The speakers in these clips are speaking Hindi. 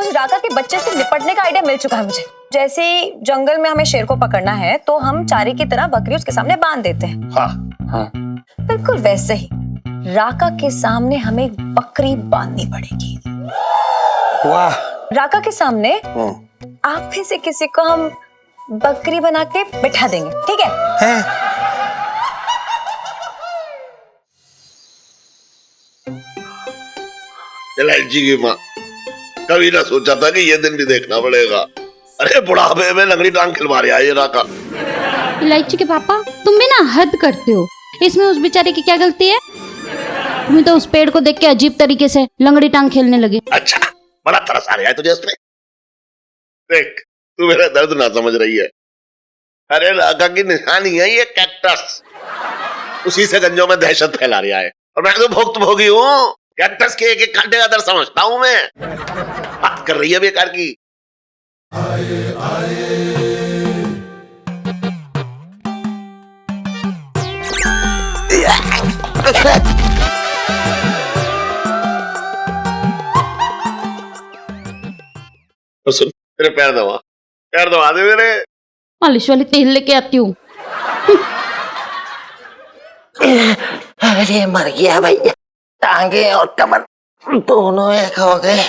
उस राका के बच्चे से निपटने का आइडिया मिल चुका है मुझे। जैसे ही जंगल में हमें शेर को पकड़ना है तो हम चारे की तरह बकरी उसके सामने बांध देते हैं। हाँ हाँ बिल्कुल वैसे ही राका के सामने हमें एक बकरी बांधनी पड़ेगी। वाह। राका के सामने आप में से किसी को हम बकरी बना के बिठा देंगे, ठीक है? इलायची की माँ, कभी ना सोचा था कि ये दिन भी देखना पड़ेगा। अरे बुढ़ापे में लंगड़ी टांग खिलवा रहा है ये राका। इलायची के पापा, तुम भी ना हद करते हो। इसमें उस बेचारे की क्या गलती है? तुम्हें तो उस पेड़ को देख के अजीब तरीके से लंगड़ी टांग खेलने लगे। अच्छा, बड़ा तरस आ रहा है तुझे इसमें। देख, तू मेरा दर्द ना समझ रही है। अरे राका की निशानी है ये कैक्टस, उसी से गंजों में दहशत फैला रहा है। और मैं तो भुक्तभोगी हूँ। कैक्टस के एक एक कांटे का दर्द समझता हूँ मैं। बात कर रही है बेकार की। तो सुन, तेरे पैर दबा दे मेरे। मालिश वाली तेल लेके आती हूँ। अरे मर गया भैया, टांगे और कमर दोनों एक हो गए।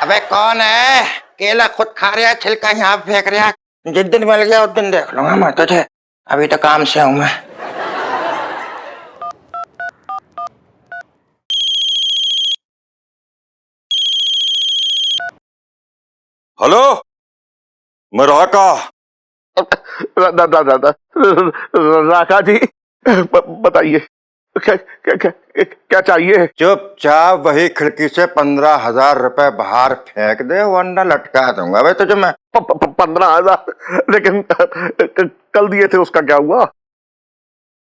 अबे कौन है? केला खुद खा रहा है, छिलका यहाँ फेंक रहा है। जिस दिन मिल गया उस दिन देख लूंगा मैं तुझे। अभी तो काम से हूँ मैं। हेलो, मैं राका। राका जी, बताइए क्या चाहिए? चुपचाप वही खिड़की से 15,000 रुपए बाहर फेंक दे, वरना लटका दूंगा भाई तुझे मैं। 15,000? लेकिन कल दिए थे, उसका क्या हुआ?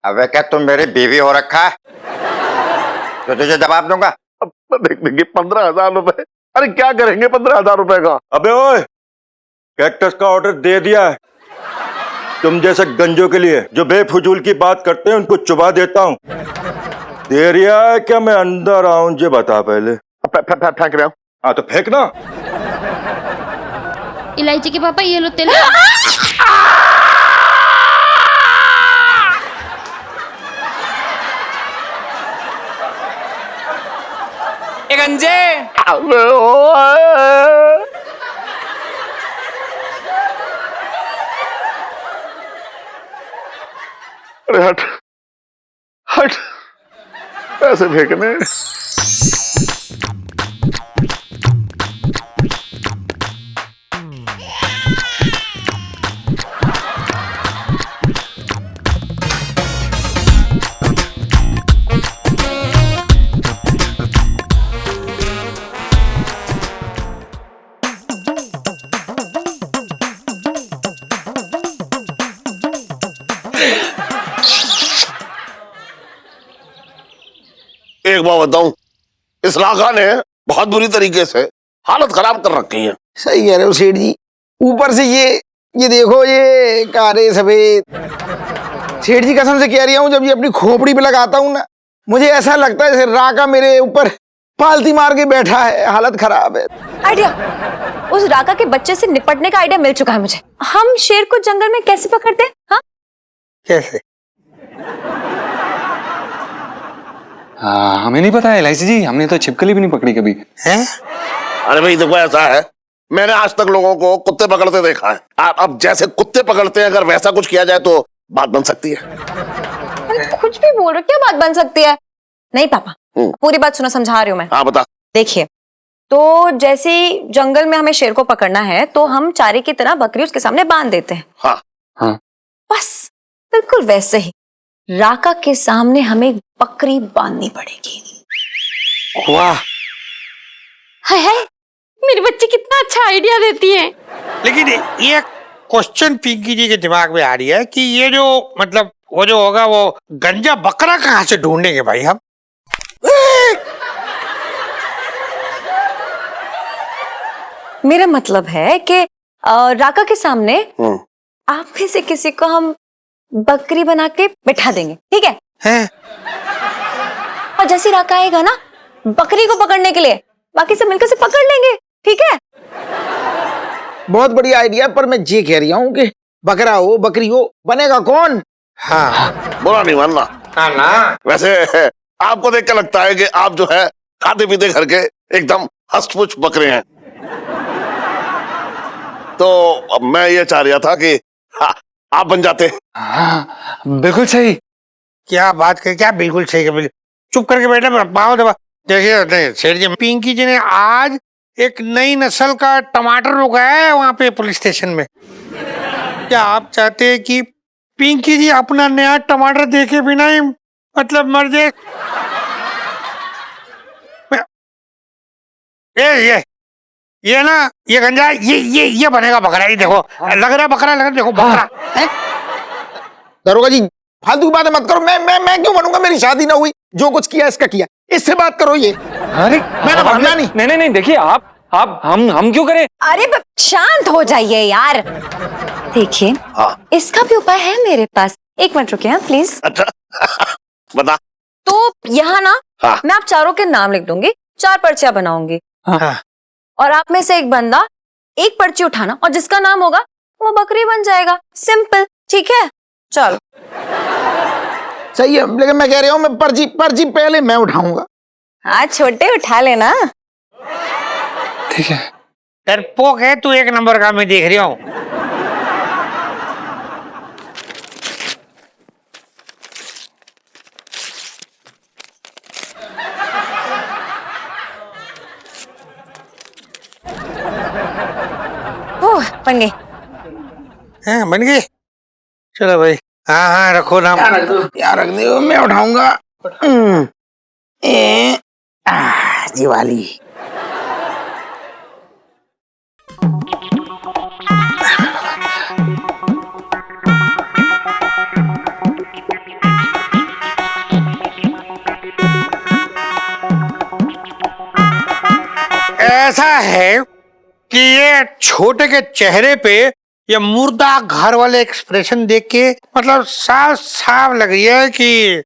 अबे क्या तुम मेरी बीवी हो रखा है तो तुझे जवाब दूंगा? देखिए 15,000 रुपए, अरे क्या करेंगे 15,000 रुपए का? अबे ओए, कैक्टस का ऑर्डर दे दिया है। तुम जैसे गंजों के लिए जो बेफजूल की बात करते हैं उनको चुबा देता हूँ। दे रिया है क्या मैं अंदर आऊं? जे बता पहले। फेंक रहा हूँ। हाँ तो फेंकना। इलायची के पापा, ये लो तेल। गंजे अरे हट हट, पैसे फेंकने। एक बात बताऊं, इस राका ने बहुत बुरी तरीके से हालत खराब कर रखी है। सही कह रहे हो सेठ जी। ऊपर से ये देखो, ये कारे सफेद। सेठ जी कसम से कह रही हूँ, जब ये अपनी खोपड़ी पे लगाता हूँ ना, मुझे ऐसा लगता है जैसे राका मेरे ऊपर पालती मार के बैठा है। हालत खराब है। आइडिया, उस राका के बच्चे से निपटने का आइडिया मिल चुका है मुझे। हम शेर को जंगल में कैसे पकड़ते हैं? हाँ कैसे? हाँ, हमें नहीं पता है इलायची जी, हमने तो छिपकली भी नहीं पकड़ी कभी। हैं? अरे भाई देखो, ऐसा है, मैंने आज तक लोगों को कुत्ते पकड़ते देखा है। अब जैसे कुत्ते पकड़ते हैं, अगर वैसा कुछ किया जाए तो बात बन सकती है। अरे कुछ भी बोल रहे, क्या बात बन सकती है? नहीं पापा, पूरी बात सुनो, समझा रही हूँ मैं। हाँ बता। देखिए, तो जैसे ही जंगल में हमें शेर को पकड़ना है तो हम चारे की तरह बकरी उसके सामने बांध देते हैं। हाँ हाँ, बस बिल्कुल वैसे ही राका के सामने हमें एक बकरी बांधनी पड़ेगी। वाह, हाय हाय, मेरी बच्ची कितना अच्छा आइडिया देती है। लेकिन ये क्वेश्चन पिंकी जी के दिमाग में आ रही है कि ये जो मतलब वो जो होगा वो गंजा बकरा कहाँ से ढूंढेंगे भाई हम? मेरा मतलब है कि राका के सामने आप में से किसी को हम बकरी बना के बिठा देंगे, ठीक है? हैं? और जैसे राका आएगा ना, बकरी को पकड़ने के लिए, बाकी सब मिलकर से पकड़ लेंगे, ठीक है? बहुत बढ़िया आइडिया, पर मैं ये कह रही हूँ कि बकरा हो बकरी हो, बनेगा कौन? हाँ बुरा नहीं मानना। हाँ ना, वैसे आपको देख के लगता है कि आप जो है खाते पीते घर के एकदम हष्टपुष्ट बकरे हैं। तो अब मैं ये चाह रहा था कि आप बन जाते। हाँ बिल्कुल सही। क्या बात कर, क्या बिल्कुल सही है, बिल्कुल चुप करके बैठे पाओ दबा। देखिए सेठ जी, पिंकी जी ने आज एक नई नस्ल का टमाटर रोका है वहां पे पुलिस स्टेशन में। क्या आप चाहते हैं कि पिंकी जी अपना नया टमाटर देखे बिना ही मतलब मर जाए? ये ना, ये गंजा, ये बनेगा बकरा। ये देखो लग रहा है बकरा, लग रहा है, देखो बकरा है। दरोगा जी फालतू की बातें मत करो। मैं क्यों बनूंगा? मेरी शादी ना हुई, जो कुछ किया इसका किया, इससे बात करो। ये अरे मैंने बनना नहीं। नहीं देखिए आप हम क्यों करें? अरे शांत हो जाइए यार। देखिए इसका भी उपाय है मेरे पास, 1 मिनट रुकिए प्लीज। अच्छा बता। तो यहाँ ना हाँ। मैं आप चारों के नाम लिख दूंगी, 4 पर्चियां बनाऊंगी, हाँ। और आप में से एक बंदा एक पर्ची उठाना, और जिसका नाम होगा वो बकरी बन जाएगा। सिंपल, ठीक है? चलो सही है, लेकिन मैं कह रही हूँ मैं पर्ची पहले मैं उठाऊंगा। हाँ छोटे उठा लेना। ठीक है। डरपोक है तू, 1 नंबर का, मैं देख रही हूँ। बन गई। हाँ बन गई, चलो भाई। हाँ रखो नाम। यार रख दो, मैं उठाऊंगा। दिवाली। ऐसा है कि ये छोटे के चेहरे पे ये मुर्दा घर वाले एक्सप्रेशन देख के मतलब साफ साफ लग रही है कि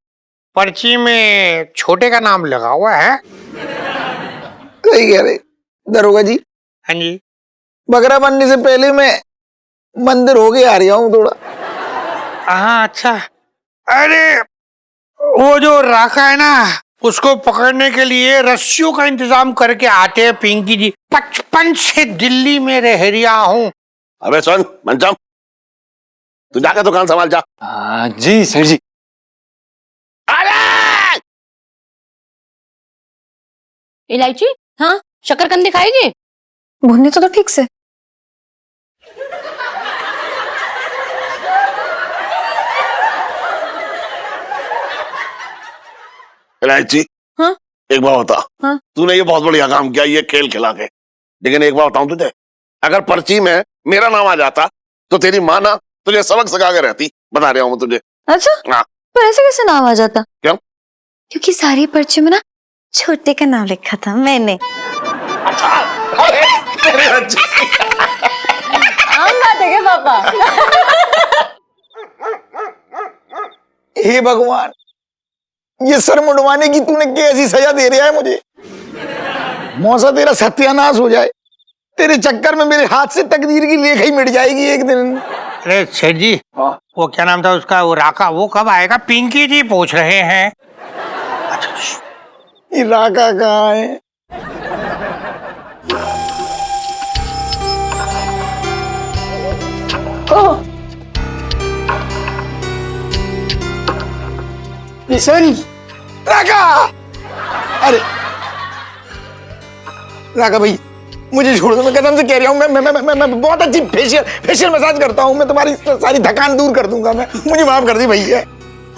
पर्ची में छोटे का नाम लगा हुआ है। सही कह रहे दरोगा जी। हाँ जी। बकरा बनने से पहले मैं मंदिर होके आ रहा हूँ थोड़ा। हाँ अच्छा। अरे वो जो राखा है ना, उसको पकड़ने के लिए रस्सियों का इंतजाम करके आते हैं पिंकी जी। 55 से दिल्ली में रह रहा हूँ। अबे सुन मंचम, तू जाकर दुकान संभाल जा। जी सर जी। अरे इलायची, हाँ शकरकंद दिखाएगी? भुनने तो ठीक से। इलायची, हाँ? एक बार बता। हाँ? तूने ये बहुत बढ़िया काम किया, ये खेल खिला के, लेकिन एक बार बताऊं तुझे, अगर पर्ची में मेरा नाम आ जाता तो तेरी माँ ना तुझे सबक सिखा के रहती। बता रहा हूँ मैं तुझे। अच्छा हाँ। पर ऐसे कैसे नाम आ जाता? क्यों? क्योंकि सारी पर्ची में ना छोटे का नाम लिखा था मैंने। आम बात है क्या पापा? हे भगवान, ये सर मुंडवाने की तूने कैसी सजा दे रहा है मुझे। मौसा तेरा सत्यानाश हो जाए, तेरे चक्कर में मेरे हाथ से तकदीर की लेख ही मिट जाएगी एक दिन। अरे सेठ जी, वो क्या नाम था उसका, वो राका, वो कब आएगा? पिंकी जी पूछ रहे हैं। ये राका कहाँ है? सुन राका, अरे राका भाई मुझे छोड़ दो, मैं कसम से कह रहा हूँ। मैं बहुत अच्छी फेशियल मसाज करता हूँ। मैं तुम्हारी सारी थकान दूर कर दूंगा। मैं, मुझे माफ कर दी भैया।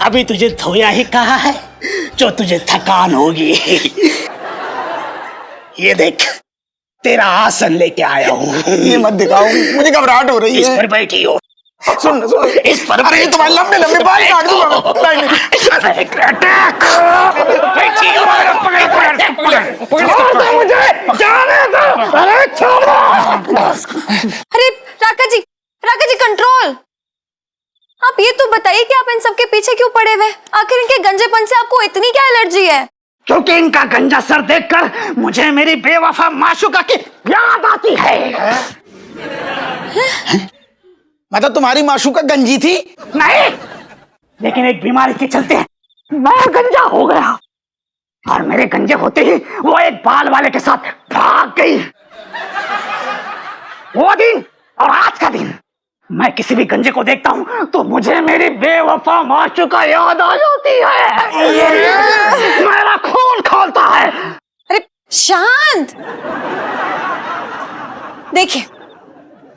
अभी तुझे धोया ही कहा है जो तुझे थकान होगी। ये देख तेरा आसन लेके आया हूँ। ये मत दिखाओ, मुझे घबराहट हो रही इस है। पर बैठी हो। सुन इस पर अरे तुम्हारे लंबे लंबे बाल काट दूंगा। अरे राका जी कंट्रोल। आप ये तो बताइए कि आप इन सब के पीछे क्यों पड़े हुए? आखिर इनके गंजेपन से आपको इतनी क्या एलर्जी है? क्योंकि इनका गंजा सर देखकर मुझे मेरी बेवफा माशूका की याद आती है। मतलब तुम्हारी माशूका गंजी थी? नहीं, लेकिन एक बीमारी के चलते मैं गंजा हो गया और मेरे गंजे होते ही वो एक बाल वाले के साथ भाग गई। वो दिन और आज का दिन मैं किसी भी गंजे को देखता हूं तो मुझे मेरी बेवफा माशूका याद आ जाती है। मेरा खून खौलता है। अरे शांत, देखिए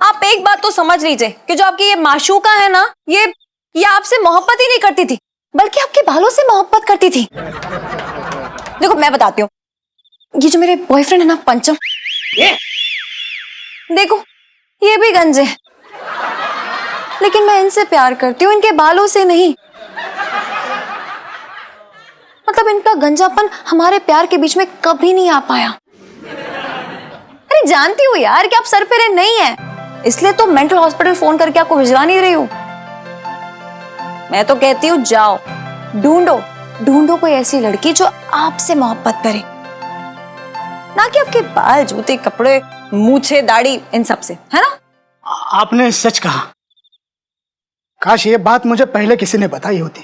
आप एक बात तो समझ लीजिए कि जो आपकी ये माशूका है ना, ये आपसे मोहब्बत ही नहीं करती थी, बल्कि आपके बालों से मोहब्बत करती थी। देखो मैं बताती हूँ, ये जो मेरे बॉयफ्रेंड है ना पंचम, देखो ये भी गंजे हैं, लेकिन मैं इनसे प्यार करती हूँ, इनके बालों से नहीं। मतलब इनका गंजापन हमारे प्यार के बीच में कभी नहीं आ पाया। अरे जानती हूँ यार कि आप सर पे नहीं है, इसलिए तो मेंटल हॉस्पिटल फोन करके आपको भिजवा नहीं रही हूँ। मैं तो कहती हूँ जाओ ढूंढो कोई ऐसी लड़की जो आपसे मोहब्बत करे, ना कि आपके बाल, जूते, कपड़े, मूछे, दाढ़ी, इन सब से, है ना? आपने सच कहा। काश ये बात मुझे पहले किसी ने बताई होती।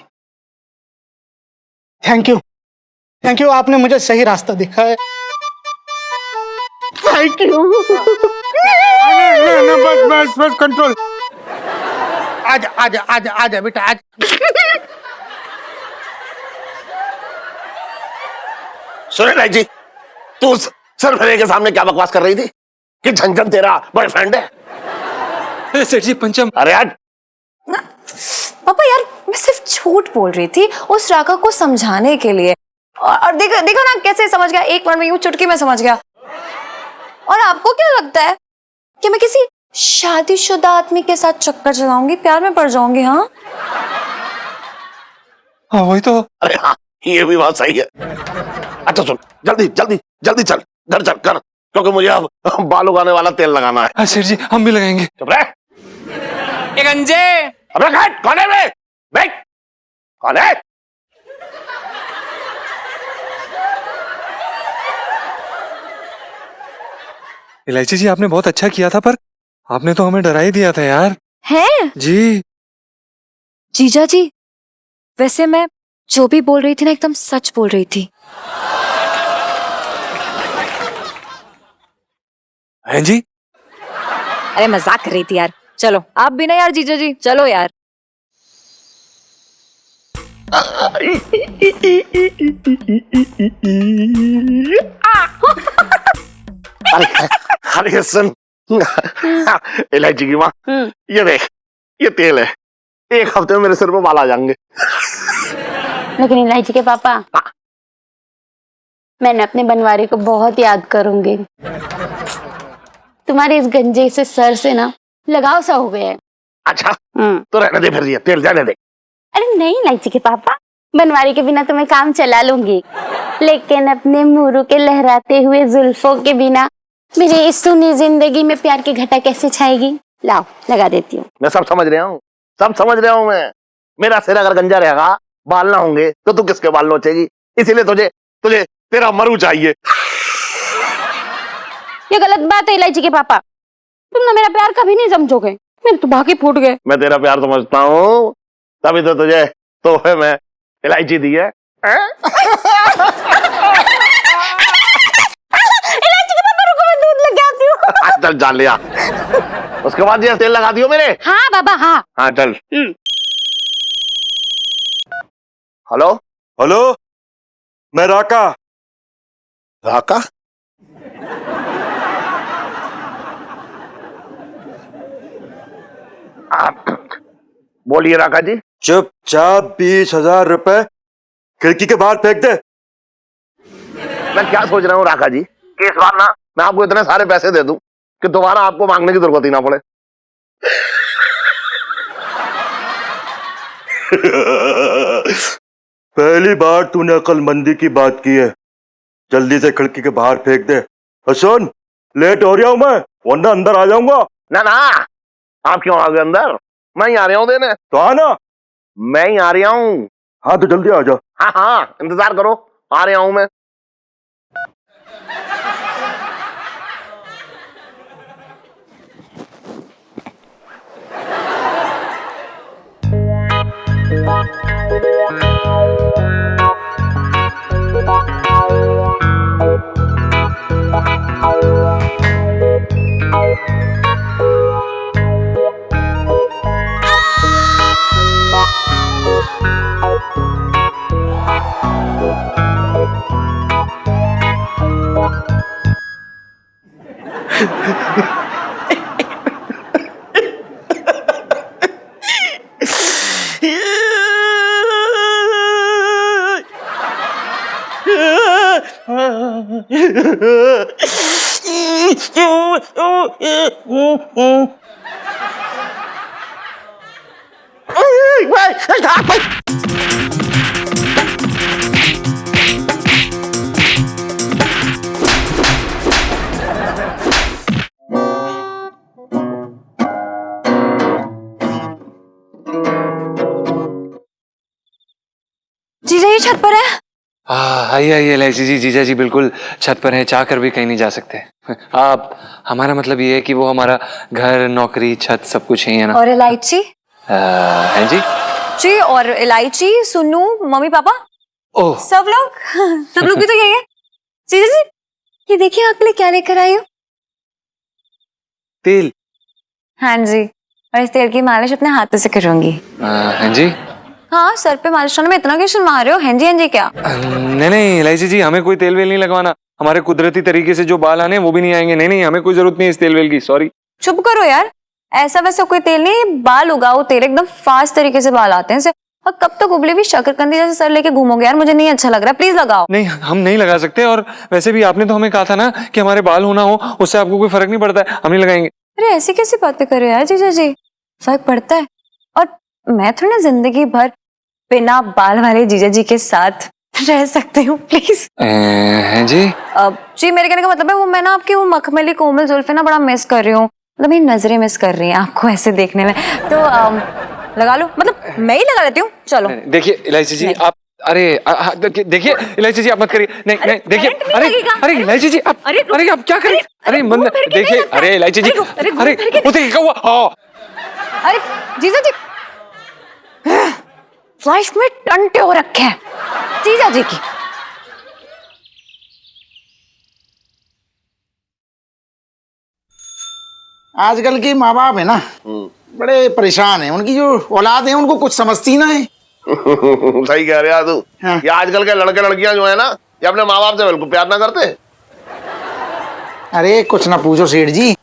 थैंक यू, आपने मुझे सही रास्ता दिखाया। Thank you. बस कंट्रोल। आजा बेटा आज। सुने लाइट जी, तू सर भरे के सामने क्या बकवास कर रही थी कि झंझन तेरा बॉयफ्रेंड है? सेठ जी पंचम। अरे यार पापा यार, मैं सिर्फ झूठ बोल रही थी उस राका को समझाने के लिए, और देखो ना कैसे समझ गया, एक बार में यूं चुटकी में समझ गया। और आपको क्या लगता है कि मैं किसी शादीशुदा आदमी के साथ चक्कर चलाऊंगी, प्यार में पड़ जाऊंगी? हाँ हाँ वही तो। अरे हाँ, ये भी बात सही है। अच्छा सुन, जल्दी चल घर चल कर, क्योंकि मुझे अब बाल उगाने वाला तेल लगाना है। हाँ सेठ जी हम भी लगाएंगे। चुप रह। ये गंजे। अबे कौन है बे? बैठ, कौन है? इलायची जी आपने बहुत अच्छा किया था, पर आपने तो हमें डरा ही दिया था यार। है जी जीजा जी, वैसे मैं जो भी बोल रही थी ना एकदम सच बोल रही थी। हैं जी? अरे मजाक कर रही थी यार। चलो आप भी ना यार जीजा जी, चलो यार। अरे सुन इलायची की माँ, ये देख, ये तेल है, एक हफ्ते में मेरे सिर पे बाल आ जाएंगे। लेकिन इलायची के पापा, मैंने अपने बनवारी को बहुत याद करूंगी। तुम्हारे इस गंजे से सर से ना लगाव सा हो गया है। अच्छा तो रहने दे फिर, ये तेल जाने दे। अरे नहीं इलायची के पापा, बनवारी के बिना तो मैं काम चला लूंगी, लेकिन अपने मुरू के लहराते हुए जुल्फों के बिना मेरी इस सुनी जिंदगी में प्यार की घटा कैसे छाएगी? लाओ लगा देती हूँ। मैं सब समझ रहा हूँ, मैं। मेरा सिर अगर गंजा रहेगा, बाल ना होंगे, तो तू किसके बाल नोचेगी? इसीलिए तुझे तेरा मरू चाहिए। ये गलत बात है इलायची के पापा, तुम ना मेरा प्यार कभी नहीं समझोगे, मेरे तो बाकी फूट गए। मैं तेरा प्यार समझता हूँ, तभी तो तुझे तोहफे में इलायची दी है। इलायची के पापा रुको, मैं दूध लेके आती हूँ। चल जान लिया, उसके बाद ये तेल लगा दियो मेरे। हाँ बाबा हाँ। हाँ चल। हेलो हेलो, मैं राका। राका? बोलिए राका जी। चुपचाप 20,000 रुपए खिड़की के बाहर फेंक दे। मैं क्या सोच रहा हूँ राका जी कि इस बार ना मैं आपको इतने सारे पैसे दे दूं कि दोबारा आपको मांगने की जरूरत ही ना पड़े। पहली बार तूने अक्लमंदी की बात की है। जल्दी से खिड़की के बाहर फेंक दे। और सुन, लेट हो रहा हूं मैं, वरना अंदर आ जाऊंगा। ना ना, आप क्यों आ गए अंदर? मैं ही आ रहा हूँ देने। तो आना। मैं ही आ रहा हूँ। हाँ तो जल्दी आ जा। हाँ हाँ, इंतजार करो, आ रहा हूं मैं। जीजा ये छत पर है। आइए आइए एलआईसी जी, जीजा जी बिल्कुल छत पर हैं, चाह कर भी कहीं नहीं जा सकते। आप, हमारा मतलब ये है कि वो हमारा घर, नौकरी, छत सब कुछ है ना। और इलायची हैं जी? जी, और इलायची, सुन्नू, मम्मी पापा, ओह सब लोग भी तो यही है। जीजा जी ये देखिए आपके लिए क्या लेकर आई हूँ। तेल। हाँ जी, और इस तेल की मालिश अपने हाथों से करूंगी। हैं जी? हाँ, सर पे मालिश करने में इतना क्यों शर्मा रहे हो? हैं जी क्या? नहीं नहीं एलआईसी जी, हमें कोई तेल वेल नहीं लगवाना। हमारे कुदरती तरीके से जो बाल आने वो भी नहीं आएंगे। नहीं नहीं, हमें कोई जरूरत नहीं इस तेल वेल की, सॉरी। चुप करो यार, ऐसा वैसा कोई तेल नहीं, बाल उगाओ तेल, एकदम फास्ट तरीके से बाल आते हैं इसे। और कब तक उबली हुई शकरकंदी जैसे सर लेके घूमोगे यार? मुझे नहीं अच्छा लग रहा, प्लीज लगाओ। नहीं, हम नहीं लगा सकते। और वैसे भी आपने तो हमें कहा था ना कि हमारे बाल होना हो उससे आपको कोई फर्क नहीं पड़ता है, हम नहीं लगाएंगे। अरे ऐसी कैसी बातें कर रहे हो यार जीजा जी, फर्क पड़ता है। और मैं थोड़ी ना जिंदगी भर बिना बाल वाले जीजा जी के साथ रह सकती हूँ, प्लीज। हैं जी? जी मेरे कहने का मतलब है वो मैं ना आपकी वो मखमली कोमल जुल्फे ना बड़ा मिस कर रही हूँ, मतलब मेरी नजरें मिस कर रही हैं आपको ऐसे देखने में। तो लगा लो, मतलब मैं ही लगा लेती हूँ, चलो। देखिए इलायची जी आप, अरे देखिए इलायची जी आप मत करिए। नहीं नहीं देखिए, अरे इलायची जी आप, अरे आप क्या करें? अरे मन देखिए, अरे इलायची जी, अरे वो देखिए क्या हुआ? अरे जीजा जी लाइफ में टंटे हो रखे हैं जीजा जी की। आजकल के माँ बाप है ना बड़े परेशान हैं, उनकी जो औलाद है उनको कुछ समझती ना है। सही कह रहे तू। हाँ। ये आजकल के लड़के लड़कियां जो है ना, ये अपने माँ बाप से बिल्कुल प्यार ना करते। अरे कुछ ना पूछो सेठ जी,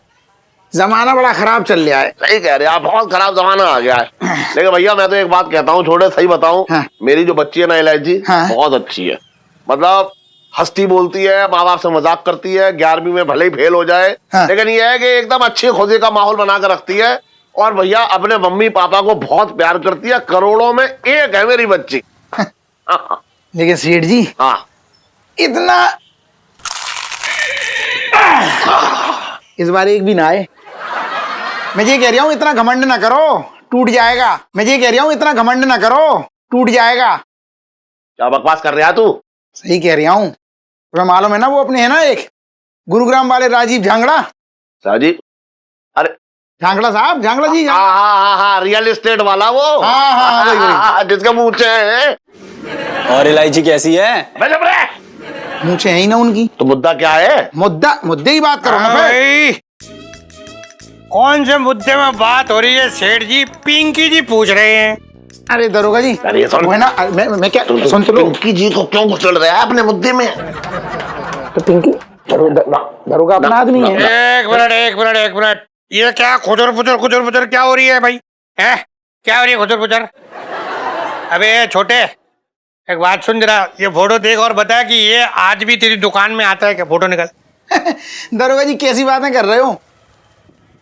जमाना बड़ा खराब चल रहा है। सही कह रहे आप, बहुत खराब जमाना आ गया है। लेकिन भैया मैं तो एक बात कहता हूँ, छोटे सही बताऊं, हाँ। मेरी जो बच्ची है ना इलायची, हाँ। बहुत अच्छी है। मतलब हंसती बोलती है, माँ बाप से मजाक करती है, 11वीं में भले ही फेल हो जाए, हाँ। लेकिन ये है कि एकदम अच्छी खुशी का माहौल बनाकर रखती है। और भैया अपने मम्मी पापा को बहुत प्यार करती है, करोड़ों में एक है मेरी बच्ची। लेकिन सेठ जी हाँ, इतना इस बार एक भी ना आए। मैं ये कह रहा हूँ इतना घमंड ना करो, टूट जाएगा। मैं ये कह रहा हूँ इतना घमंड ना करो, टूट जाएगा। क्या बकवास कर रहा तू? सही कह रहा हूँ। तुम्हें मालूम है ना वो अपने है ना एक गुरुग्राम वाले राजीव झांगड़ा, साजी, अरे झांगड़ा साहब, झांगड़ा जी। हाँ हाँ हाँ हाँ, रियल एस्टेट वाला वो। हाँ, हाँ, वही, वही। जिसके मूछे हैं। और इलायची कैसी है? मैं जब रहे मूछे है ही ना उनकी। तो मुद्दा क्या है? मुद्दे की बात करो ना फिर। भाई कौन से मुद्दे में बात हो रही है सेठ जी? पिंकी जी पूछ रहे हैं। अरे दरोगा जी, अरे सुन। वो है ना, मैं क्या सुन तो लो। पिंकी जी को क्यों घुसड़ रहा है अपने मुद्दे में? तो पिंकी दरोगा अपना आदमी है। एक मिनट, ये क्या खुजर पुजर क्या हो रही है भाई? है क्या हो रही है खुजर पुजर? अबे छोटे, एक बात सुन जरा, ये फोटो देख और बता कि ये आज भी तेरी दुकान में आता है क्या? फोटो निकाल। दरोगा जी कैसी बातें कर रहे हो?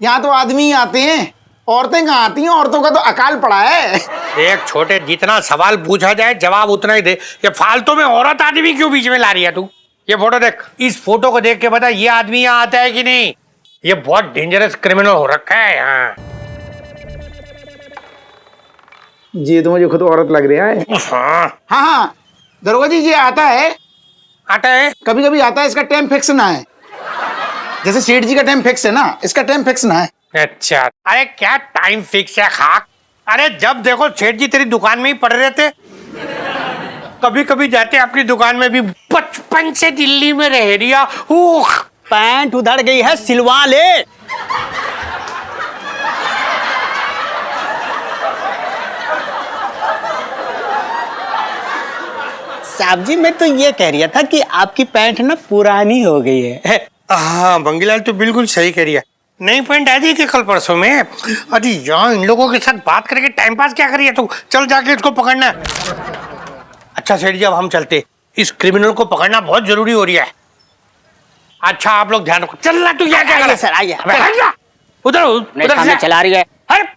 यहाँ तो आदमी ही आते हैं, औरतें कहाँ आती हैं? औरतों का तो अकाल पड़ा है। एक छोटे, जितना सवाल पूछा जाए जवाब उतना ही दे। ये फालतू में औरत आदमी क्यों बीच में ला रही है तू? ये फोटो देख, इस फोटो को देख के बता ये आदमी यहाँ आता है कि नहीं? ये बहुत डेंजरस क्रिमिनल हो रखा है यहाँ। ये तो मुझे खुद औरत लग रहा है। हाँ। हाँ हाँ दरोगा जी, ये आता है आता है? कभी कभी आता है, इसका टाइम फिक्स ना है। जैसे सेठ जी का टाइम फिक्स है ना, इसका टाइम फिक्स ना है। अच्छा, अरे क्या टाइम फिक्स है खाक? अरे जब देखो सेठ जी तेरी दुकान में ही पड़े रहते। कभी कभी जाते अपनी दुकान में भी, बचपन से दिल्ली में रह रिया। पैंट उधड़ गई है, सिलवा ले। साहब जी, मैं तो ये कह रहा था कि आपकी पैंट ना पुरानी हो गई है। हाँ बंगीलाल तो बिल्कुल सही कह रही है। नई पैंट आ जाएगी कल परसों में। अरे यार, इन लोगों के साथ बात करके टाइम पास क्या करिए तू? चल जाके इसको पकड़ना। अच्छा सेठ जी, अब हम चलते। इस क्रिमिनल को पकड़ना बहुत जरूरी हो रहा है। अच्छा आप लोग ध्यान रखो। चल ना तू, क्या क्या आइए सर, आइए। उधर नहीं, उधर सामने से। चला रही है। हट।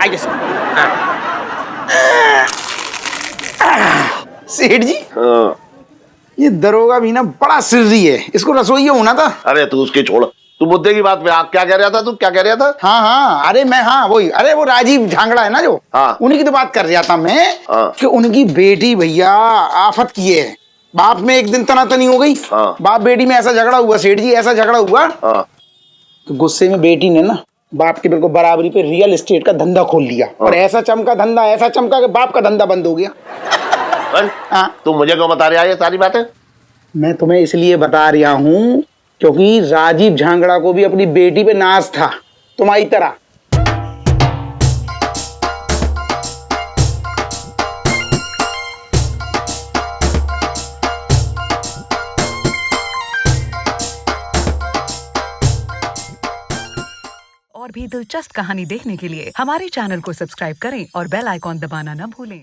आइए सर। सेठ जी, हाँ। ये दरोगा भी ना बड़ा सिर्री है, इसको रसोइया होना था। अरे तू उसकी छोड़, तू मुद्दे की बात पे क्या कह रहा था? तू क्या कह रहा था? हाँ हाँ, अरे मैं, हाँ वही, अरे वो राजीव झांगड़ा है ना जो, हाँ। उन्हीं की तो बात कर रहा था मैं। हाँ। कि उनकी बेटी भैया आफत की है। बाप में एक दिन तनातनी हो गई। हाँ। बाप बेटी में ऐसा झगड़ा हुआ सेठ जी, ऐसा झगड़ा हुआ हाँ। तो गुस्से में बेटी ने ना बाप के बिल्कुल बराबरी पे रियल एस्टेट का धंधा खोल लिया। और ऐसा चमका धंधा, ऐसा चमका कि बाप का धंधा बंद हो गया। हाँ। तू मुझे क्यों बता रहा है ये सारी बातें? मैं तुम्हें इसलिए बता रहा हूँ क्योंकि राजीव झांगड़ा को भी अपनी बेटी पे नाज था, तुम्हारी तरह। और भी दिलचस्प कहानी देखने के लिए हमारे चैनल को सब्सक्राइब करें और बेल आइकॉन दबाना न भूलें।